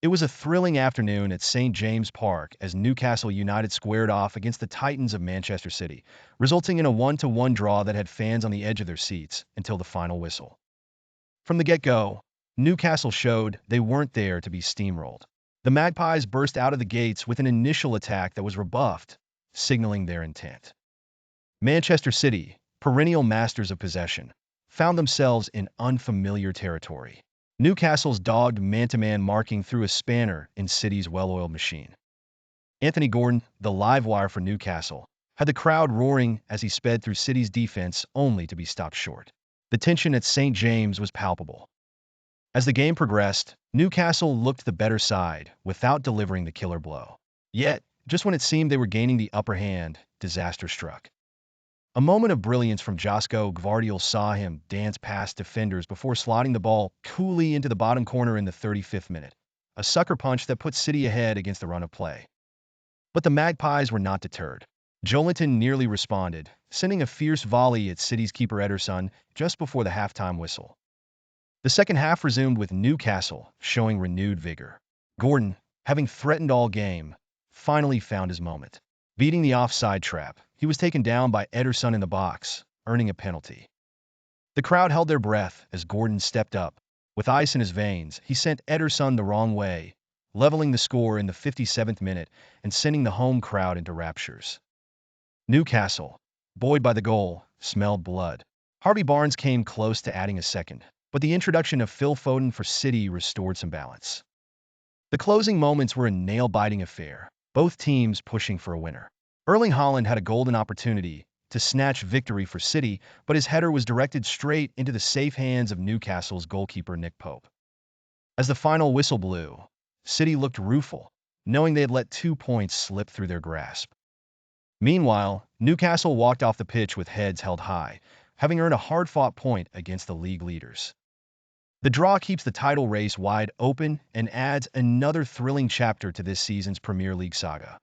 It was a thrilling afternoon at St. James Park as Newcastle United squared off against the Titans of Manchester City, resulting in a 1-1 draw that had fans on the edge of their seats until the final whistle. From the get-go, Newcastle showed they weren't there to be steamrolled. The Magpies burst out of the gates with an initial attack that was rebuffed, signaling their intent. Manchester City, perennial masters of possession, found themselves in unfamiliar territory. Newcastle's dogged man-to-man marking threw a spanner in City's well-oiled machine. Anthony Gordon, the live wire for Newcastle, had the crowd roaring as he sped through City's defense only to be stopped short. The tension at St. James was palpable. As the game progressed, Newcastle looked the better side without delivering the killer blow. Yet, just when it seemed they were gaining the upper hand, disaster struck. A moment of brilliance from Joško Gvardiol saw him dance past defenders before slotting the ball coolly into the bottom corner in the 35th minute, a sucker punch that put City ahead against the run of play. But the Magpies were not deterred. Joelinton nearly responded, sending a fierce volley at City's keeper Ederson just before the halftime whistle. The second half resumed with Newcastle showing renewed vigor. Gordon, having threatened all game, finally found his moment. Beating the offside trap, he was taken down by Ederson in the box, earning a penalty. The crowd held their breath as Gordon stepped up. With ice in his veins, he sent Ederson the wrong way, leveling the score in the 57th minute and sending the home crowd into raptures. Newcastle, buoyed by the goal, smelled blood. Harvey Barnes came close to adding a second, but the introduction of Phil Foden for City restored some balance. The closing moments were a nail-biting affair, both teams pushing for a winner. Erling Haaland had a golden opportunity to snatch victory for City, but his header was directed straight into the safe hands of Newcastle's goalkeeper Nick Pope. As the final whistle blew, City looked rueful, knowing they had let 2 points slip through their grasp. Meanwhile, Newcastle walked off the pitch with heads held high, having earned a hard-fought point against the league leaders. The draw keeps the title race wide open and adds another thrilling chapter to this season's Premier League saga.